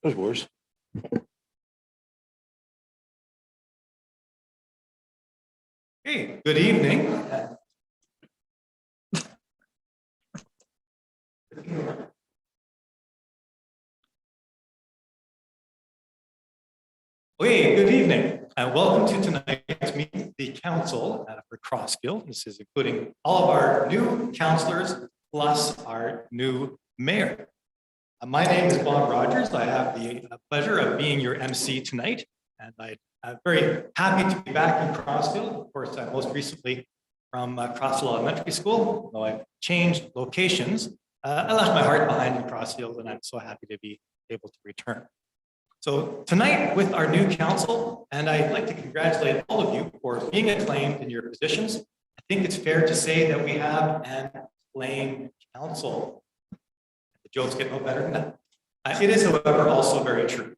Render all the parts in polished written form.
There's worse. Hey, good evening. Okay, good evening, and welcome to tonight's meeting, the council for Crossfield. This is including all of our new councillors plus our new mayor. My name is Bob Rogers. I have the pleasure of being your MC tonight, and I'm very happy to be back in Crossfield. Of course, I'm most recently from Crossfield Elementary School, though I've changed locations. I left my heart behind in Crossfield, and I'm so happy to be able to return. So tonight with our new council, and I'd like to congratulate all of you for being acclaimed in your positions. I think it's fair to say that we have an acclaimed council. The jokes get no better than that. It is, however, also very true.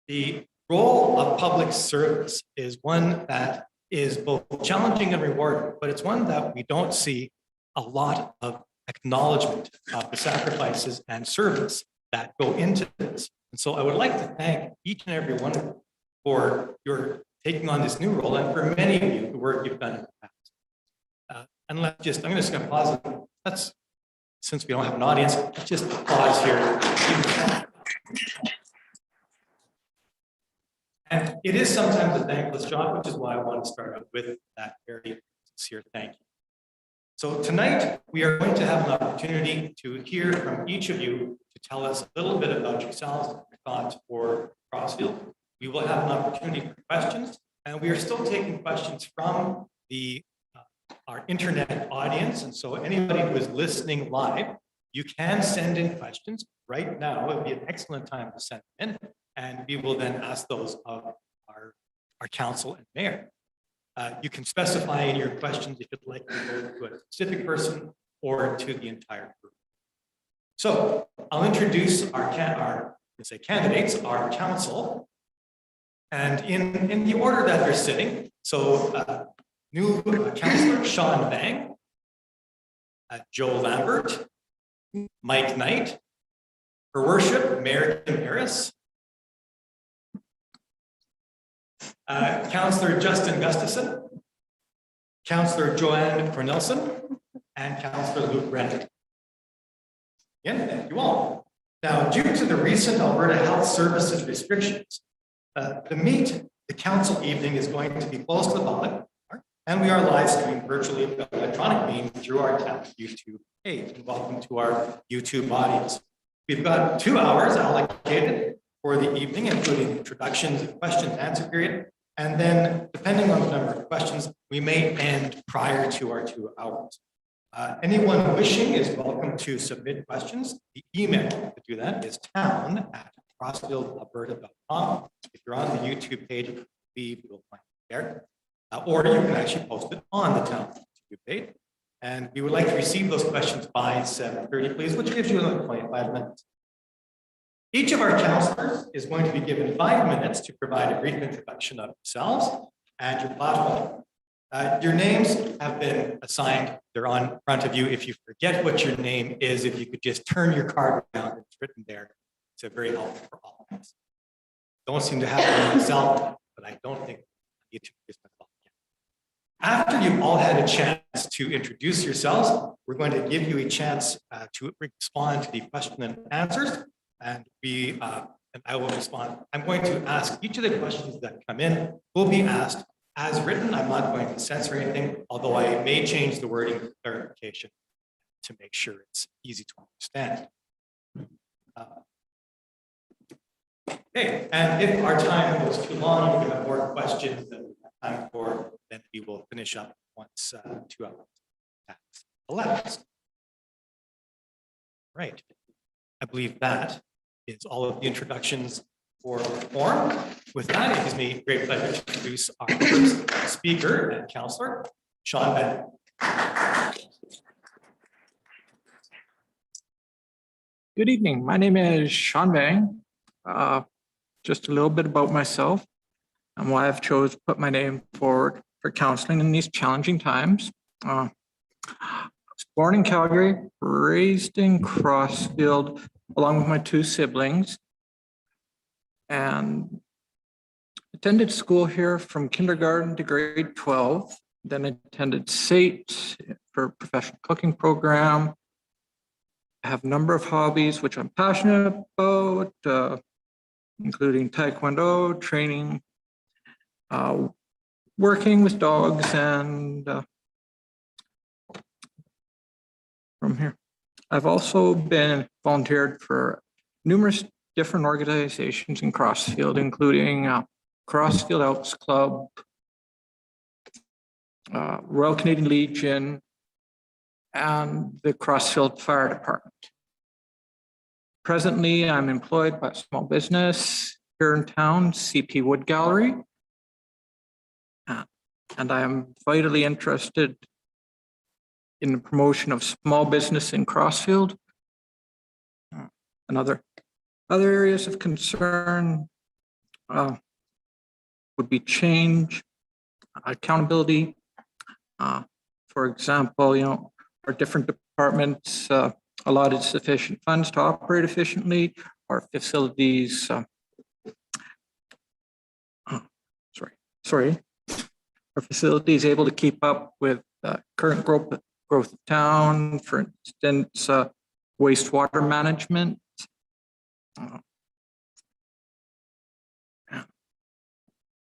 The role of public service is one that is both challenging and rewarding, but it's one that we don't see a lot of acknowledgement of the sacrifices and service that go into this. And so I would like to thank each and every one of you for your taking on this new role, and for many of you, the work you've done in the past. And I'm just gonna pause. Since we don't have an audience, let's just pause here. And it is sometimes a thankless job, which is why I want to start out with that very sincere thank you. So tonight, we are going to have an opportunity to hear from each of you to tell us a little bit about yourselves and your thoughts for Crossfield. We will have an opportunity for questions, and we are still taking questions from our internet audience. And so anybody who is listening live, you can send in questions right now. It would be an excellent time to send them in, and we will then ask those of our council and mayor. You can specify in your questions if you'd like to go to a specific person or to the entire group. So I'll introduce our candidates, our council, and in the order that they're sitting. So new councillor Sean Vang, Joe Lambert, Mike Knight, Her Worship Mayor Tim Harris, Councillor Justin Gustafson, Councillor Joanne Cornelson, and Councillor Luke Brennan. Again, thank you all. Now, due to the recent Alberta Health Services restrictions, the council evening is going to be closed to the public, and we are live streaming virtually by electronic means through our town YouTube page. And welcome to our YouTube audience. We've got 2 hours allocated for the evening, including introductions, question and answer period. And then, depending on the number of questions, we may end prior to our 2 hours. Anyone wishing is welcome to submit questions. The email to do that is town@crossfieldalberta.com. If you're on the YouTube page, we will find it there. Or you can actually post it on the town YouTube page. And we would like to receive those questions by 7:30, please, which gives you another 25 minutes. Each of our councillors is going to be given 5 minutes to provide a brief introduction of themselves and your platform. Your names have been assigned. They're on front of you. If you forget what your name is, if you could just turn your card around, it's written there. It's very helpful for all of us. Don't seem to have one myself, but I don't think I need to introduce myself again. After you've all had a chance to introduce yourselves, we're going to give you a chance to respond to the question and answers. And I will respond. I'm going to ask each of the questions that come in will be asked as written. I'm not going to censor anything, although I may change the wording for clarification to make sure it's easy to understand. Okay, and if our time goes too long, if we have more questions than we have time for, then we will finish up once 2 hours has elapsed. Right. I believe that is all of the introductions for the forum. With that, it gives me great pleasure to introduce our first speaker and councillor, Sean Vang. Good evening. My name is Sean Vang. Just a little bit about myself and why I've chose to put my name forward for counseling in these challenging times. I was born in Calgary, raised in Crossfield, along with my 2 siblings. and attended school here from kindergarten to grade 12, then attended SAIT for professional cooking program. I have a number of hobbies which I'm passionate about, including Taekwondo, training, working with dogs, and from here. I've also been volunteered for numerous different organizations in Crossfield, including Crossfield Elks Club, Royal Canadian Legion, and the Crossfield Fire Department. Presently, I'm employed by a small business here in town, CP Wood Gallery, and I am vitally interested in the promotion of small business in Crossfield. And other areas of concern would be change, accountability. For example, our different departments allotted sufficient funds to operate efficiently. Our facilities, our facility is able to keep up with current growth of town, for instance, wastewater management.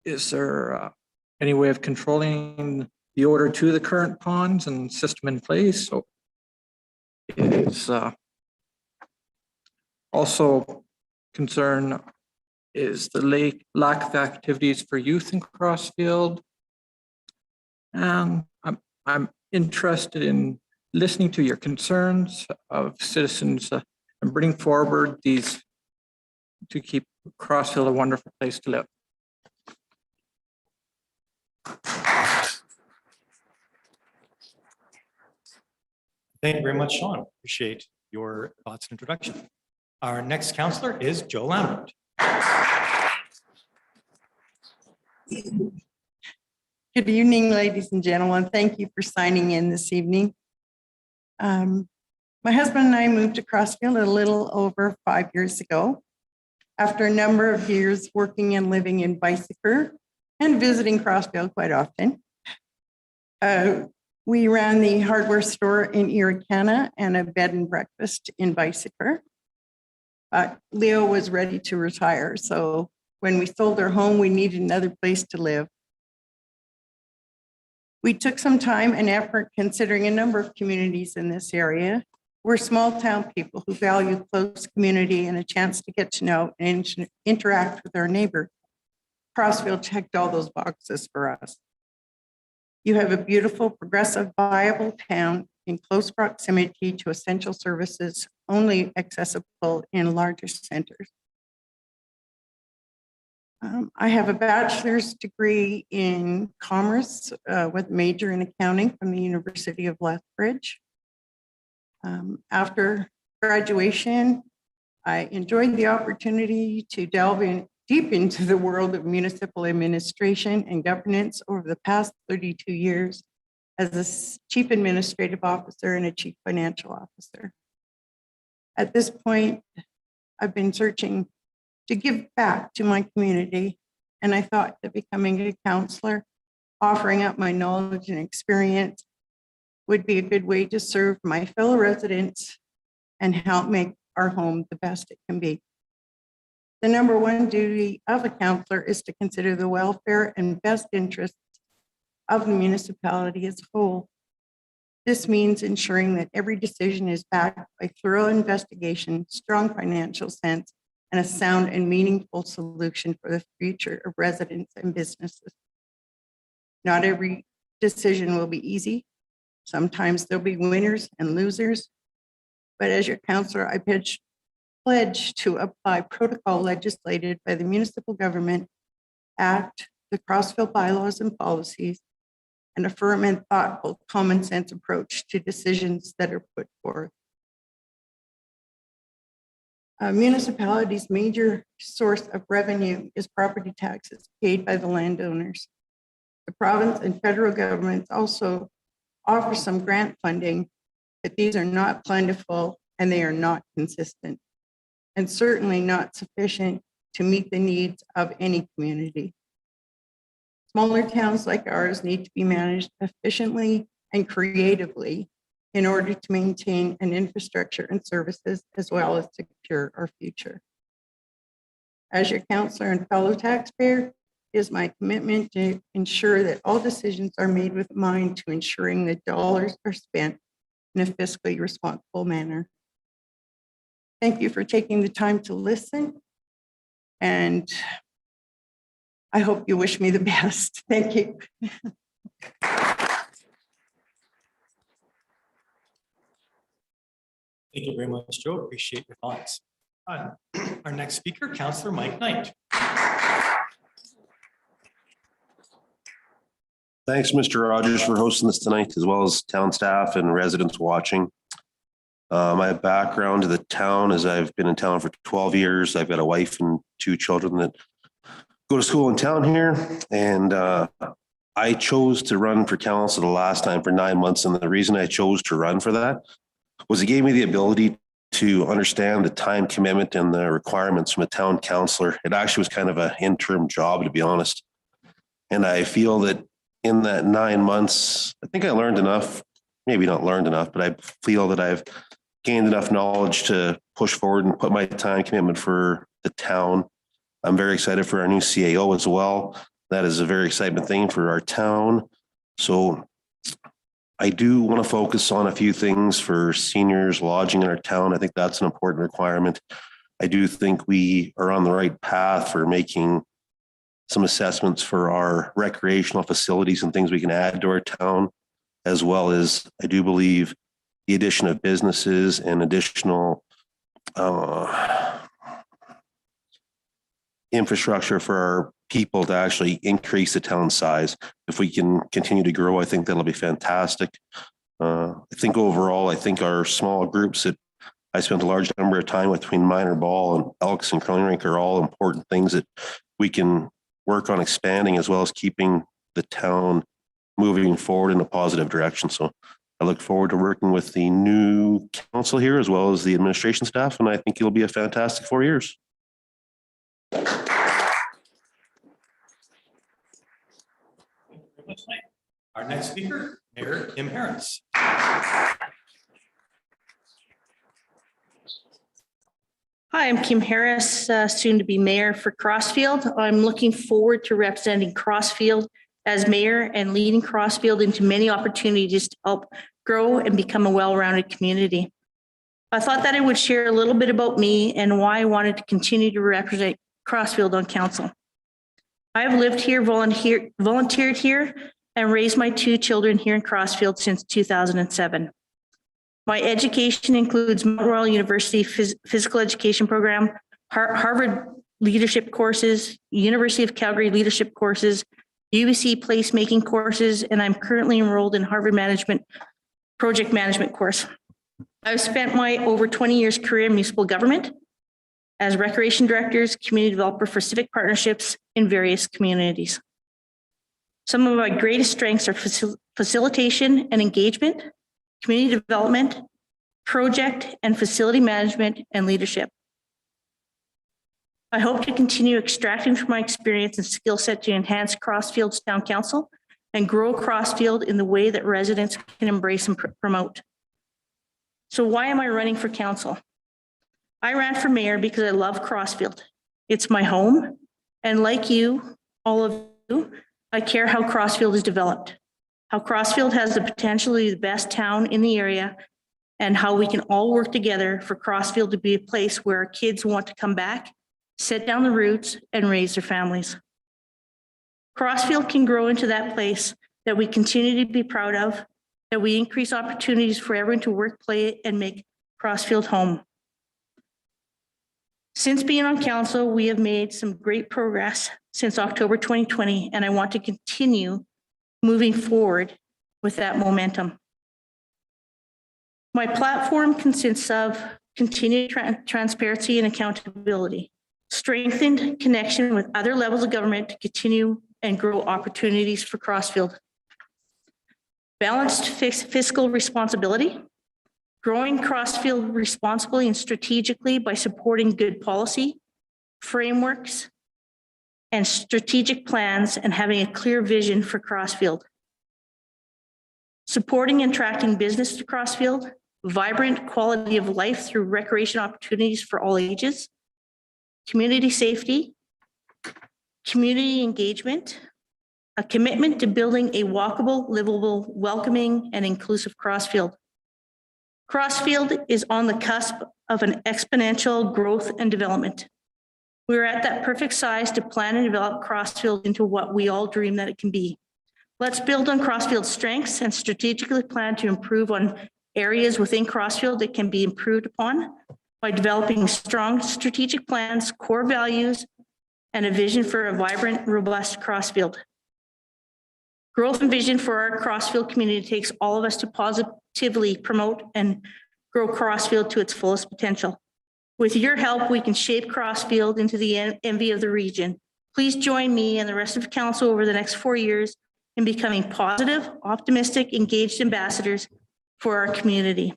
Is there any way of controlling the odor to the current ponds and system in place? So is also concern is the lack of activities for youth in Crossfield. And I'm interested in listening to your concerns of citizens and bring forward these to keep Crossfield a wonderful place to live. Thank you very much, Sean. Appreciate your thoughts and introduction. Our next counselor is Joe Lambert. Good evening, ladies and gentlemen. Thank you for signing in this evening. My husband and I moved to Crossfield a little over 5 years ago. After a number of years working and living in Bicycler and visiting Crossfield quite often, we ran the hardware store in Irricana and a bed and breakfast in Bicycler. Leo was ready to retire, so when we sold our home, we needed another place to live. We took some time and effort considering a number of communities in this area. We're small town people who value close community and a chance to get to know and interact with our neighbor. Crossfield checked all those boxes for us. You have a beautiful, progressive, viable town in close proximity to essential services only accessible in larger centers. I have a bachelor's degree in commerce with a major in accounting from the University of Lethbridge. After graduation, I enjoyed the opportunity to delve deep into the world of municipal administration and governance over the past 32 years as a chief administrative officer and a chief financial officer. At this point, I've been searching to give back to my community, and I thought that becoming a counselor, offering up my knowledge and experience would be a good way to serve my fellow residents and help make our home the best it can be. The number one duty of a counselor is to consider the welfare and best interests of the municipality as a whole. This means ensuring that every decision is backed by thorough investigation, strong financial sense, and a sound and meaningful solution for the future of residents and businesses. Not every decision will be easy. Sometimes there'll be winners and losers, but as your counselor, I pledge to apply protocol legislated by the Municipal Government Act, the Crossfield bylaws and policies, and a firm and thoughtful common sense approach to decisions that are put forth. A municipality's major source of revenue is property taxes paid by the landowners. The province and federal governments also offer some grant funding, but these are not plentiful and they are not consistent, and certainly not sufficient to meet the needs of any community. Smaller towns like ours need to be managed efficiently and creatively in order to maintain an infrastructure and services as well as secure our future. As your counselor and fellow taxpayer, it is my commitment to ensure that all decisions are made with a mind to ensuring that dollars are spent in a fiscally responsible manner. Thank you for taking the time to listen, and I hope you wish me the best. Thank you. Thank you very much, Joe. Appreciate your thoughts. Our next speaker, Councillor Mike Knight. Thanks, Mr. Rogers, for hosting this tonight, as well as town staff and residents watching. My background to the town is I've been in town for 12 years. I've got a wife and 2 children that go to school in town here. And I chose to run for council the last time for 9 months. And the reason I chose to run for that was it gave me the ability to understand the time commitment and the requirements from a town councillor. It actually was kind of an interim job, to be honest. And I feel that in that 9 months, I think I learned enough, maybe not learned enough, but I feel that I've gained enough knowledge to push forward and put my time commitment for the town. I'm very excited for our new CAO as well. That is a very exciting thing for our town. So I do want to focus on a few things for seniors lodging in our town. I think that's an important requirement. I do think we are on the right path for making some assessments for our recreational facilities and things we can add to our town, as well as I do believe the addition of businesses and additional infrastructure for our people to actually increase the town size. If we can continue to grow, I think that'll be fantastic. I think overall, I think our small groups that I spent a large number of time with between minor ball and Elks and curling rink are all important things that we can work on expanding, as well as keeping the town moving forward in a positive direction. So I look forward to working with the new council here, as well as the administration staff, and I think it'll be a fantastic 4 years. Our next speaker, Mayor Kim Harris. Hi, I'm Kim Harris, soon to be mayor for Crossfield. I'm looking forward to representing Crossfield as mayor and leading Crossfield into many opportunities to help grow and become a well-rounded community. I thought that I would share a little bit about me and why I wanted to continue to represent Crossfield on council. I have lived here, volunteered here, and raised my 2 children here in Crossfield since 2007. My education includes Mount Royal University Physical Education Program, Harvard Leadership Courses, University of Calgary Leadership Courses, UBC Placemaking Courses, and I'm currently enrolled in Harvard Project Management course. I've spent my over 20 years career in municipal government as recreation directors, community developer for civic partnerships in various communities. Some of my greatest strengths are facilitation and engagement, community development, project and facility management, and leadership. I hope to continue extracting from my experience and skill set to enhance Crossfield's town council and grow Crossfield in the way that residents can embrace and promote. So why am I running for council? I ran for mayor because I love Crossfield. It's my home, and like you, all of you, I care how Crossfield is developed, how Crossfield has the potential to be the best town in the area, and how we can all work together for Crossfield to be a place where our kids want to come back, set down the roots, and raise their families. Crossfield can grow into that place that we continue to be proud of, that we increase opportunities for everyone to work, play, and make Crossfield home. Since being on council, we have made some great progress since October 2020, and I want to continue moving forward with that momentum. My platform consists of continued transparency and accountability, strengthened connection with other levels of government to continue and grow opportunities for Crossfield, balanced fiscal responsibility, growing Crossfield responsibly and strategically by supporting good policy, frameworks, and strategic plans, and having a clear vision for Crossfield. Supporting and attracting business to Crossfield, vibrant quality of life through recreation opportunities for all ages, community safety, community engagement, a commitment to building a walkable, livable, welcoming, and inclusive Crossfield. Crossfield is on the cusp of an exponential growth and development. We're at that perfect size to plan and develop Crossfield into what we all dream that it can be. Let's build on Crossfield's strengths and strategically plan to improve on areas within Crossfield that can be improved upon by developing strong strategic plans, core values, and a vision for a vibrant, robust Crossfield. Growth and vision for our Crossfield community takes all of us to positively promote and grow Crossfield to its fullest potential. With your help, we can shape Crossfield into the envy of the region. Please join me and the rest of the council over the next 4 years in becoming positive, optimistic, engaged ambassadors for our community.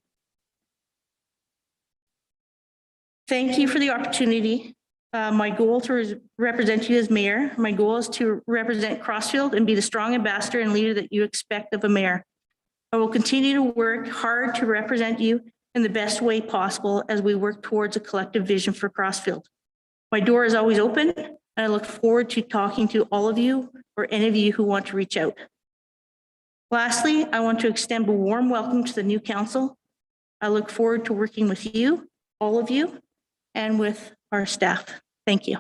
Thank you for the opportunity. My goal to represent you as mayor, my goal is to represent Crossfield and be the strong ambassador and leader that you expect of a mayor. I will continue to work hard to represent you in the best way possible as we work towards a collective vision for Crossfield. My door is always open, and I look forward to talking to all of you or any of you who want to reach out. Lastly, I want to extend a warm welcome to the new council. I look forward to working with you, all of you, and with our staff. Thank you.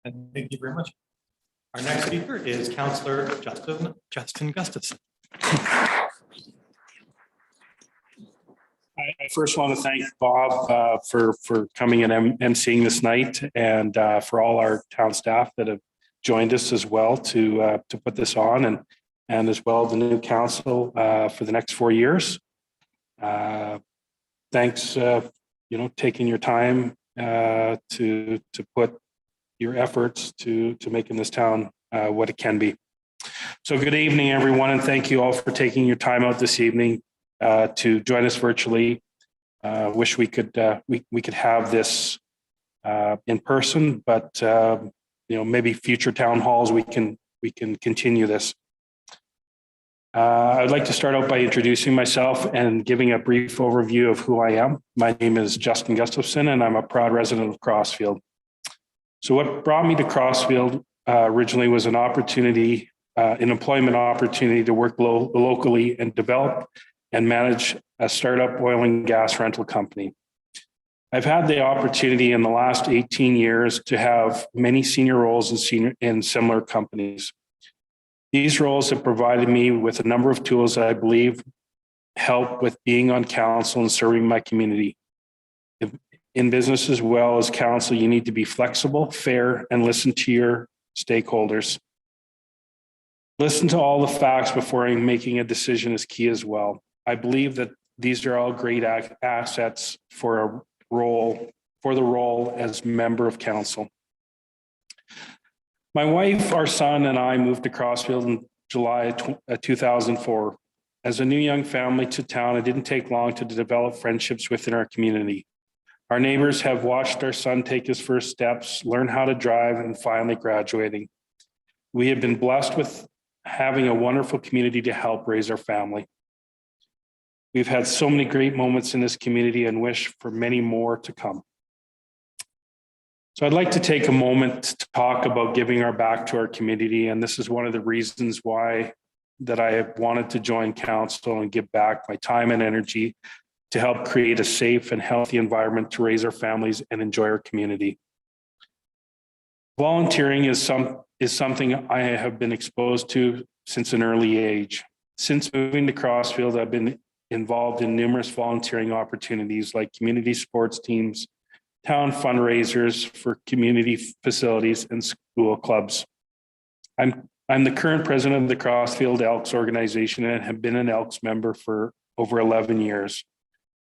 And thank you very much. Our next speaker is Councillor Justin Gustafson. I first want to thank Bob for coming and emceeing this night, and for all our town staff that have joined us as well to put this on, and as well the new council for the next 4 years. Thanks, taking your time to put your efforts to making this town what it can be. So good evening, everyone, and thank you all for taking your time out this evening to join us virtually. Wish we could have this in person, but maybe future town halls we can continue this. I'd like to start out by introducing myself and giving a brief overview of who I am. My name is Justin Gustafson, and I'm a proud resident of Crossfield. So what brought me to Crossfield originally was an opportunity, an employment opportunity to work locally and develop and manage a startup oil and gas rental company. I've had the opportunity in the last 18 years to have many senior roles in similar companies. These roles have provided me with a number of tools that I believe help with being on council and serving my community. In business as well as council, you need to be flexible, fair, and listen to your stakeholders. Listen to all the facts before making a decision is key as well. I believe that these are all great assets for the role as member of council. My wife, our son, and I moved to Crossfield in July 2004. As a new young family to town, it didn't take long to develop friendships within our community. Our neighbors have watched our son take his first steps, learn how to drive, and finally graduating. We have been blessed with having a wonderful community to help raise our family. We've had so many great moments in this community and wish for many more to come. So I'd like to take a moment to talk about giving back to our community. And this is one of the reasons why that I have wanted to join council and give back my time and energy to help create a safe and healthy environment to raise our families and enjoy our community. Volunteering is something I have been exposed to since an early age. Since moving to Crossfield, I've been involved in numerous volunteering opportunities like community sports teams, town fundraisers for community facilities, and school clubs. I'm the current president of the Crossfield Elks organization and have been an Elks member for over 11 years.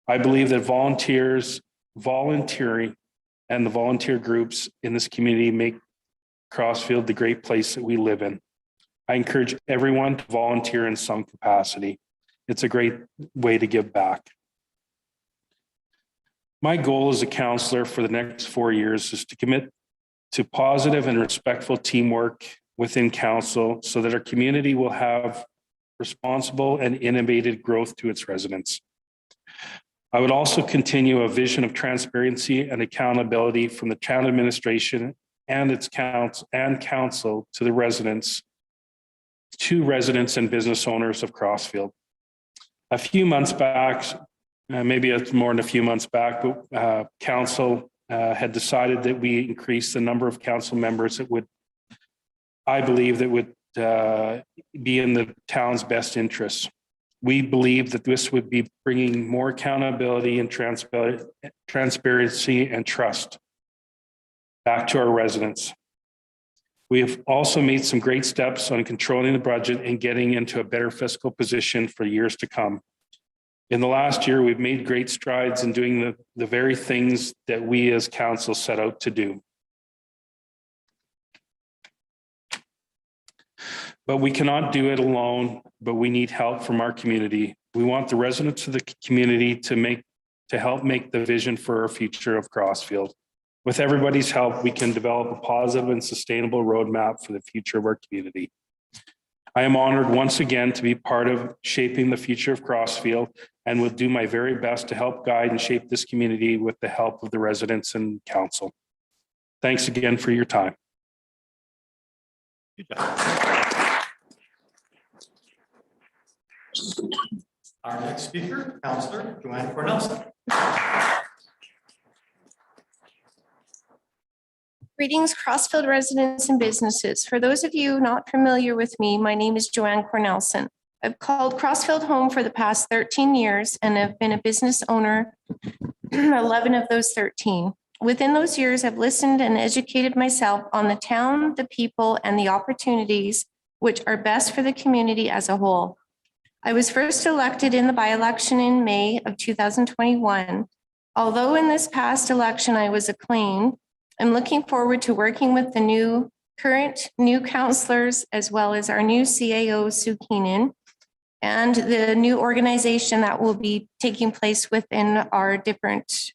I believe that volunteering and the volunteer groups in this community make Crossfield the great place that we live in. I encourage everyone to volunteer in some capacity. It's a great way to give back. My goal as a counselor for the next 4 years is to commit to positive and respectful teamwork within council so that our community will have responsible and innovative growth to its residents. I would also continue a vision of transparency and accountability from the town administration and its council to residents and business owners of Crossfield. A few months back, maybe it's more than a few months back, but council had decided that we increase the number of council members that would, I believe, that would be in the town's best interests. We believe that this would be bringing more accountability and transparency and trust back to our residents. We have also made some great steps on controlling the budget and getting into a better fiscal position for years to come. In the last year, we've made great strides in doing the very things that we as council set out to do. But we cannot do it alone, but we need help from our community. We want the residents of the community to help make the vision for our future of Crossfield. With everybody's help, we can develop a positive and sustainable roadmap for the future of our community. I am honored once again to be part of shaping the future of Crossfield and will do my very best to help guide and shape this community with the help of the residents and council. Thanks again for your time. Good job. Our next speaker, Councillor Joanne Cornelison. Greetings, Crossfield residents and businesses. For those of you not familiar with me, my name is Joanne Cornelison. I've called Crossfield home for the past 13 years and have been a business owner 11 of those 13. Within those years, I've listened and educated myself on the town, the people, and the opportunities which are best for the community as a whole. I was first elected in the by-election in May of 2021. Although in this past election I was acclaimed, I'm looking forward to working with the current new councillors, as well as our new CAO, Sue Keenan, and the new organization that will be taking place within our different,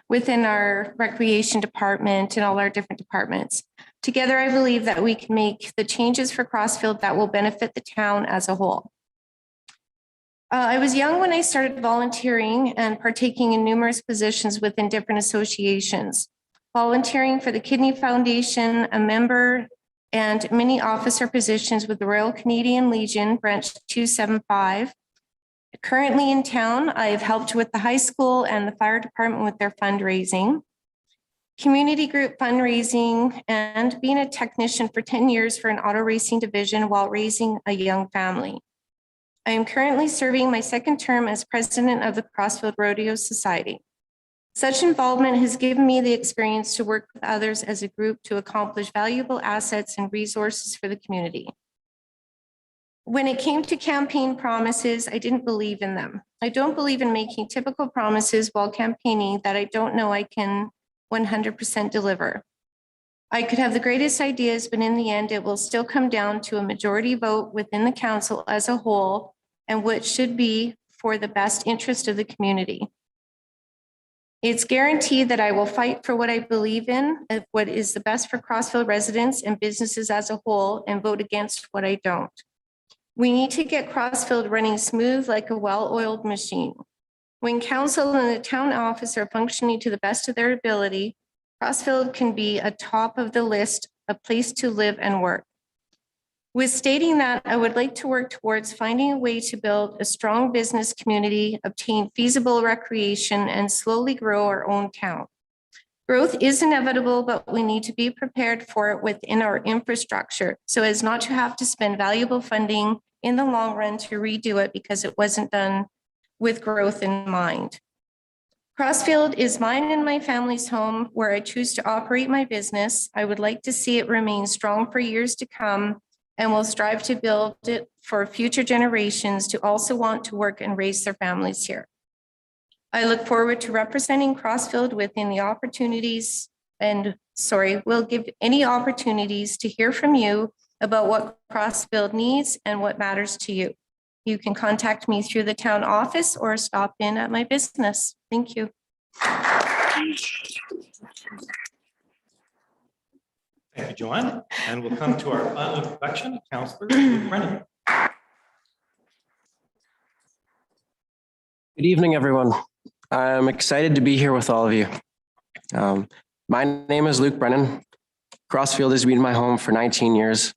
within our recreation department and all our different departments. Together, I believe that we can make the changes for Crossfield that will benefit the town as a whole. I was young when I started volunteering and partaking in numerous positions within different associations. Volunteering for the Kidney Foundation, a member and many officer positions with the Royal Canadian Legion, Branch 275. Currently in town, I've helped with the high school and the fire department with their fundraising, community group fundraising, and being a technician for 10 years for an auto racing division while raising a young family. I am currently serving my second term as president of the Crossfield Rodeo Society. Such involvement has given me the experience to work with others as a group to accomplish valuable assets and resources for the community. When it came to campaign promises, I didn't believe in them. I don't believe in making typical promises while campaigning that I don't know I can 100% deliver. I could have the greatest ideas, but in the end, it will still come down to a majority vote within the council as a whole, and which should be for the best interest of the community. It's guaranteed that I will fight for what I believe in, what is the best for Crossfield residents and businesses as a whole, and vote against what I don't. We need to get Crossfield running smooth like a well-oiled machine. When council and the town office are functioning to the best of their ability, Crossfield can be a top of the list, a place to live and work. With stating that, I would like to work towards finding a way to build a strong business community, obtain feasible recreation, and slowly grow our own town. Growth is inevitable, but we need to be prepared for it within our infrastructure so as not to have to spend valuable funding in the long run to redo it because it wasn't done with growth in mind. Crossfield is mine and my family's home where I choose to operate my business. I would like to see it remain strong for years to come and will strive to build it for future generations to also want to work and raise their families here. I look forward to representing Crossfield within the opportunities we'll give any opportunities to hear from you about what Crossfield needs and what matters to you. You can contact me through the town office or stop in at my business. Thank you. Thank you, Joanne. And we'll come to our final introduction, Councillor Luke Brennan. Good evening, everyone. I'm excited to be here with all of you. My name is Luke Brennan. Crossfield has been my home for 19 years.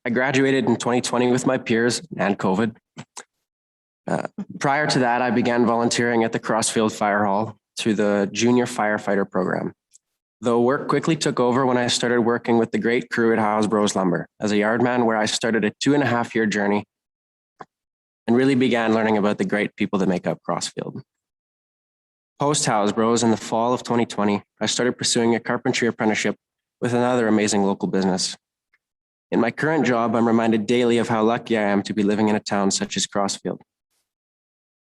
I graduated in 2020 with my peers and COVID. Prior to that, I began volunteering at the Crossfield Fire Hall through the Junior Firefighter Program. Though work quickly took over when I started working with the great crew at Howes Bros Lumber as a yardman, where I started a 2.5-year journey and really began learning about the great people that make up Crossfield. Post Howes Bros in the fall of 2020, I started pursuing a carpentry apprenticeship with another amazing local business. In my current job, I'm reminded daily of how lucky I am to be living in a town such as Crossfield,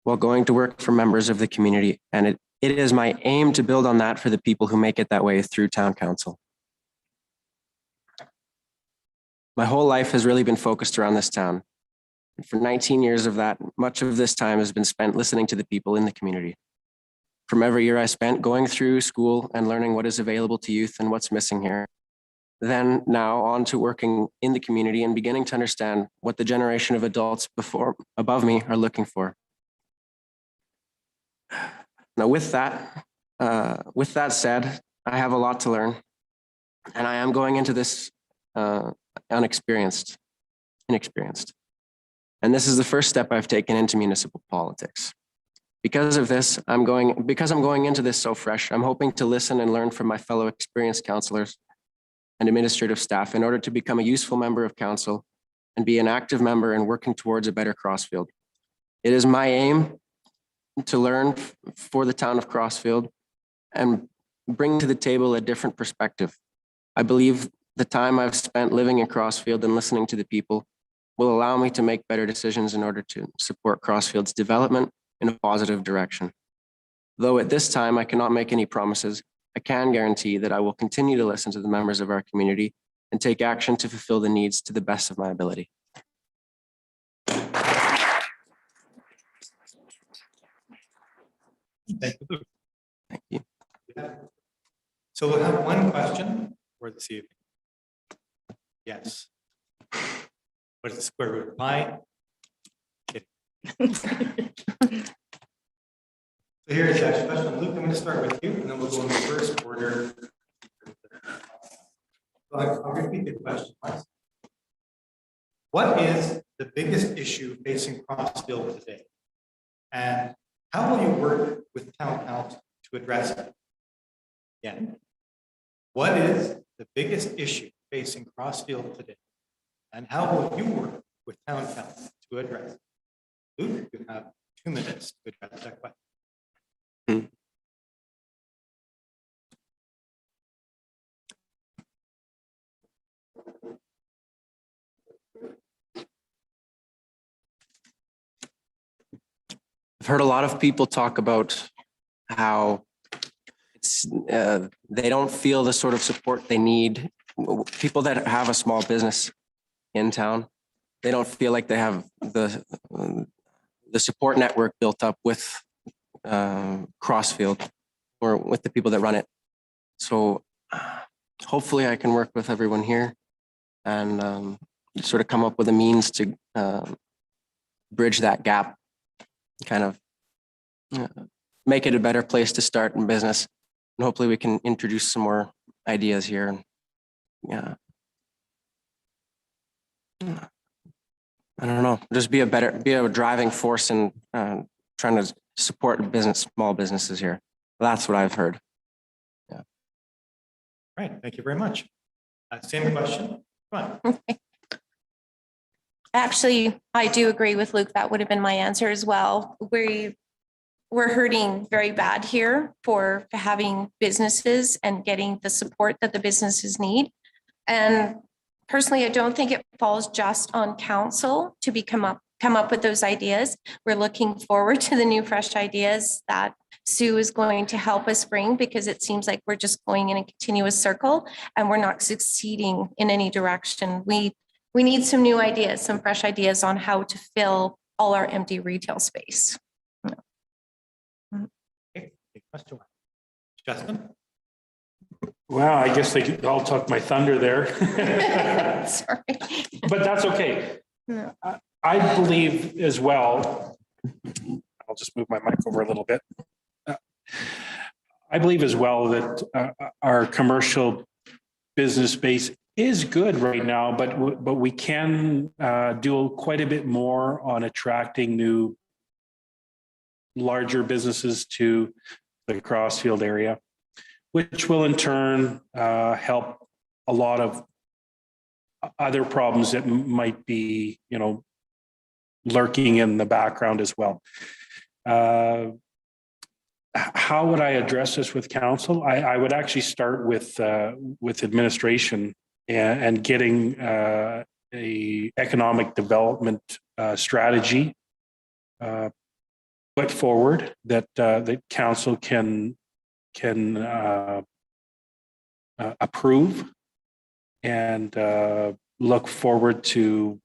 while going to work for members of the community, and it is my aim to build on that for the people who make it that way through town council. My whole life has really been focused around this town. For 19 years of that, much of this time has been spent listening to the people in the community. From every year I spent going through school and learning what is available to youth and what's missing here. Then now on to working in the community and beginning to understand what the generation of adults above me are looking for. Now with that said, I have a lot to learn, and I am going into this inexperienced. And this is the first step I've taken into municipal politics. Because I'm going into this so fresh, I'm hoping to listen and learn from my fellow experienced councillors and administrative staff in order to become a useful member of council and be an active member in working towards a better Crossfield. It is my aim to learn for the town of Crossfield and bring to the table a different perspective. I believe the time I've spent living in Crossfield and listening to the people will allow me to make better decisions in order to support Crossfield's development in a positive direction. Though at this time I cannot make any promises, I can guarantee that I will continue to listen to the members of our community and take action to fulfill the needs to the best of my ability. Thank you, Luke. Thank you. So we'll have one question for this evening. Yes. What is the square root of pi? So here's the question. Luke, I'm going to start with you, and then we'll go in reverse order. So I'll repeat the question once. What is the biggest issue facing Crossfield today? And how will you work with town council to address it? Again, what is the biggest issue facing Crossfield today? And how will you work with town council to address it? Luke, you have 2 minutes to address that question. I've heard a lot of people talk about how they don't feel the sort of support they need. People that have a small business in town, they don't feel like they have the support network built up with Crossfield or with the people that run it. So hopefully I can work with everyone here and sort of come up with a means to bridge that gap, kind of make it a better place to start in business. And hopefully we can introduce some more ideas here. Yeah. I don't know, just be a driving force in trying to support small businesses here. That's what I've heard. Yeah. Right, thank you very much. Same question. Come on. Actually, I do agree with Luke. That would have been my answer as well. We're hurting very bad here for having businesses and getting the support that the businesses need. And personally, I don't think it falls just on council to come up with those ideas. We're looking forward to the new fresh ideas that Sue is going to help us bring, because it seems like we're just going in a continuous circle and we're not succeeding in any direction. we need some new ideas, some fresh ideas on how to fill all our empty retail space. Okay, question one. Justin? Well, I guess they all took my thunder there. Sorry. But that's okay. No. I believe as well, I'll just move my mic over a little bit. I believe as well that our commercial business space is good right now, but we can do quite a bit more on attracting new larger businesses to the Crossfield area, which will in turn help a lot of other problems that might be, lurking in the background as well. How would I address this with council? I would actually start with administration and getting a economic development strategy put forward that that council can approve and look forward to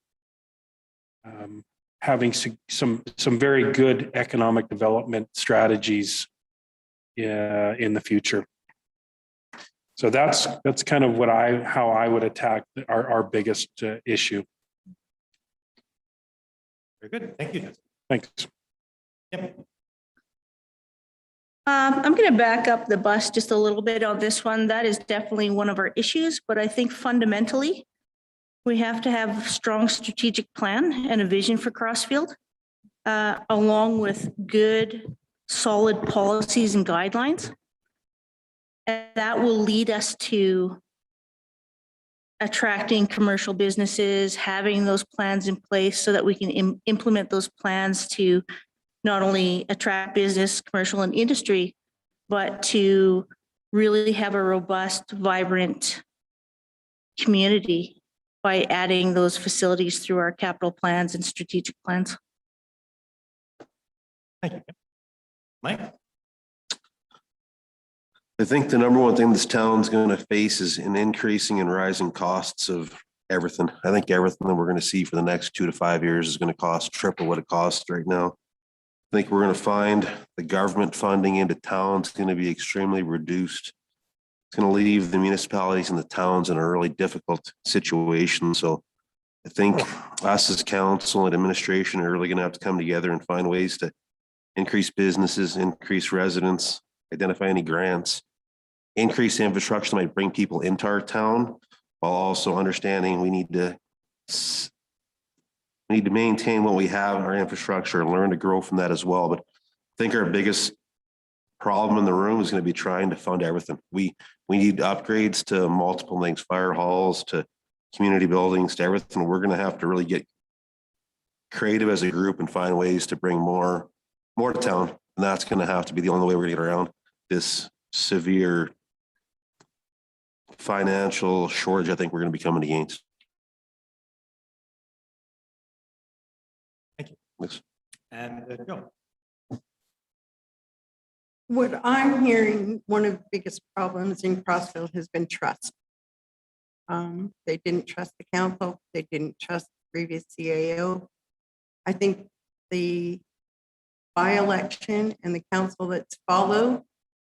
having some very good economic development strategies in the future. So that's kind of how I would attack our biggest issue. Very good. Thank you, Justin. Thanks. Yep. I'm going to back up the bus just a little bit on this one. That is definitely one of our issues, but I think fundamentally, we have to have a strong strategic plan and a vision for Crossfield, along with good, solid policies and guidelines. And that will lead us to attracting commercial businesses, having those plans in place so that we can implement those plans to not only attract business, commercial, and industry, but to really have a robust, vibrant community by adding those facilities through our capital plans and strategic plans. Thank you. Mike? I think the number one thing this town's going to face is an increasing and rising costs of everything. I think everything that we're going to see for the next 2 to 5 years is going to cost triple what it costs right now. I think we're going to find the government funding into towns going to be extremely reduced. It's going to leave the municipalities and the towns in a really difficult situation. So I think us as council and administration are really going to have to come together and find ways to increase businesses, increase residents, identify any grants, increase the infrastructure that might bring people into our town, while also understanding we need to maintain what we have in our infrastructure and learn to grow from that as well. But I think our biggest problem in the room is going to be trying to fund everything. We need upgrades to multiple things, fire halls, to community buildings, to everything. We're going to have to really get creative as a group and find ways to bring more to town. And that's going to have to be the only way we're going to get around this severe financial shortage I think we're going to be coming against. Thank you. Thanks. And Joe? What I'm hearing, one of the biggest problems in Crossfield has been trust. They didn't trust the council. They didn't trust the previous CAO. I think the by-election and the council that's followed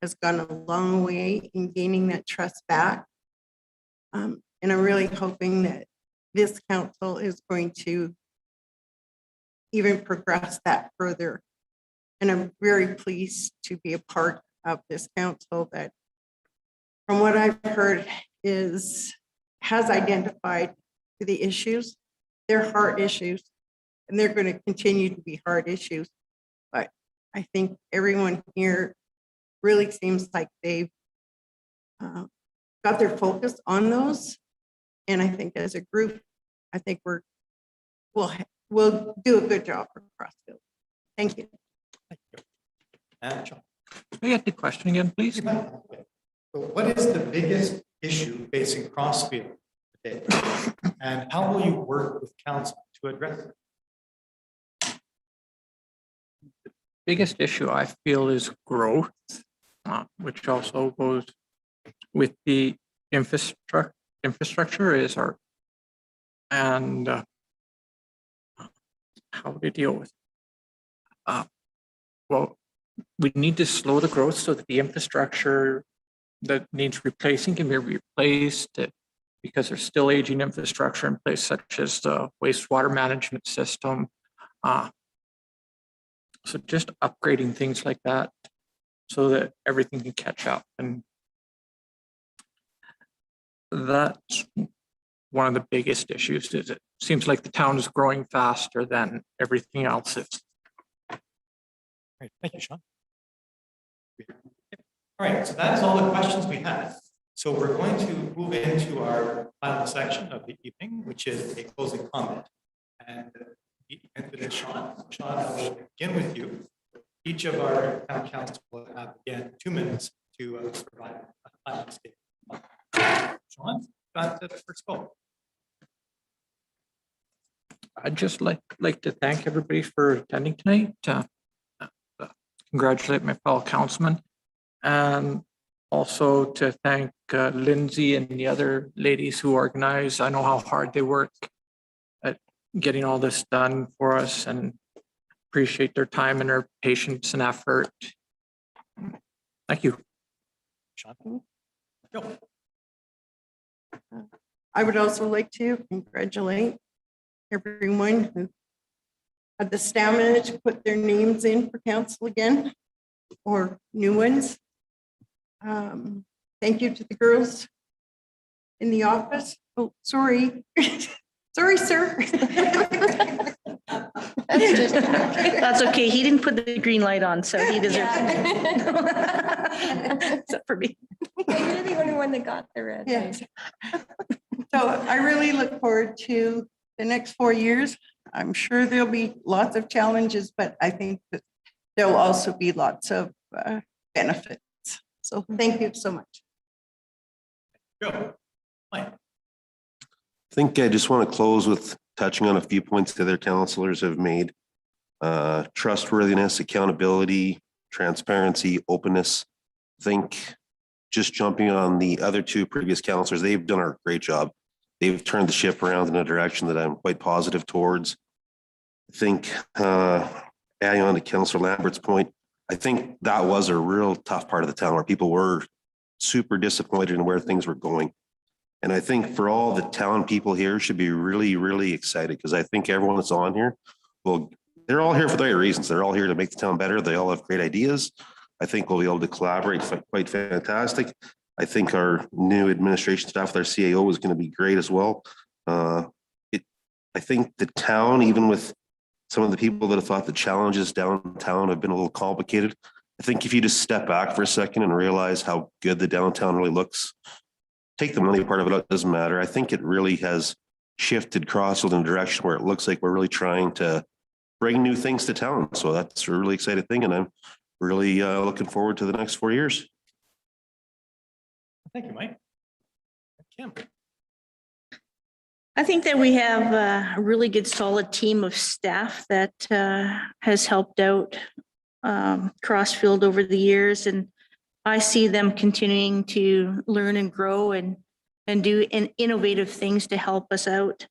has gone a long way in gaining that trust back. And I'm really hoping that this council is going to even progress that further. And I'm very pleased to be a part of this council that, from what I've heard, has identified the issues. They're hard issues, and they're going to continue to be hard issues. But I think everyone here really seems like they've got their focus on those. And I think as a group, I think we'll do a good job for Crossfield. Thank you. And John? Can I get the question again, please? So what is the biggest issue facing Crossfield today? And how will you work with council to address it? Biggest issue I feel is growth, which also goes with the infrastructure is our and how to deal with it. Well, we need to slow the growth so that the infrastructure that needs replacing can be replaced, because there's still aging infrastructure in place, such as the wastewater management system. So just upgrading things like that so that everything can catch up. And that's one of the biggest issues. Is it seems like the town is growing faster than everything else is. Great, thank you, Sean. All right, so that's all the questions we had. So we're going to move into our final section of the evening, which is a closing comment. And Sean, I will begin with you. Each of our town council will have, again, 2 minutes to provide a final statement. Sean, got the first call. I'd just like to thank everybody for attending tonight. Congratulate my fellow councilmen, and also to thank Lindsay and the other ladies who organize. I know how hard they work at getting all this done for us, and appreciate their time and their patience and effort. Thank you. Sean. Go. I would also like to congratulate everyone who had the stamina to put their names in for council again, or new ones. Thank you to the girls in the office. Oh, sorry. Sorry, sir. That's okay. He didn't put the green light on, so he deserves it. Except for me. You're the only one that got the red. Yes. So I really look forward to the next 4 years. I'm sure there'll be lots of challenges, but I think that there'll also be lots of benefits. So thank you so much. Go. Mike. I think I just want to close with touching on a few points the other councilors have made. Trustworthiness, accountability, transparency, openness. I think just jumping on the other 2 previous councilors, they've done a great job. They've turned the ship around in a direction that I'm quite positive towards. I think adding on to Councillor Lambert's point, I think that was a real tough part of the town where people were super disappointed in where things were going. And I think for all the town people here should be really, really excited, because I think everyone that's on here, well, they're all here for the right reasons. They're all here to make the town better. They all have great ideas. I think we'll be able to collaborate quite fantastic. I think our new administration staff, their CAO is going to be great as well. I think the town, even with some of the people that have thought the challenges downtown have been a little complicated, I think if you just step back for a second and realize how good the downtown really looks, take the money part of it out, it doesn't matter. I think it really has shifted Crossfield in a direction where it looks like we're really trying to bring new things to town. So that's a really exciting thing. And I'm really looking forward to the next 4 years. Thank you, Mike. Kim. I think that we have a really good, solid team of staff that has helped out Crossfield over the years, and I see them continuing to learn and grow and do innovative things to help us out.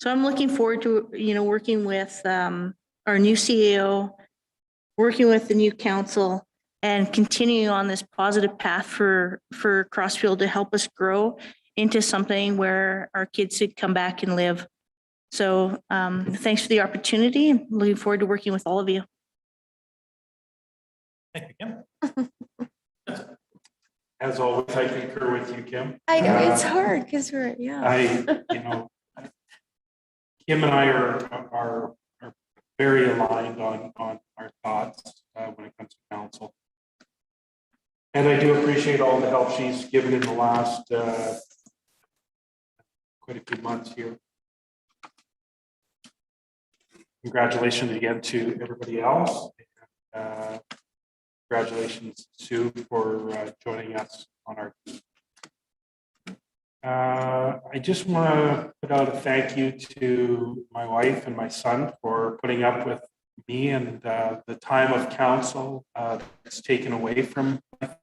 So I'm looking forward to working with our new CEO, working with the new council, and continuing on this positive path for Crossfield to help us grow into something where our kids could come back and live. So thanks for the opportunity. I'm looking forward to working with all of you. Thank you, Kim. As always, I concur with you, Kim. I know it's hard because we're, Kim and I are very aligned on our thoughts when it comes to council. And I do appreciate all the help she's given in the last quite a few months here. Congratulations again to everybody else. Congratulations, Sue, for joining us on our team. I just want to put out a thank you to my wife and my son for putting up with me and the time of council that's taken away from my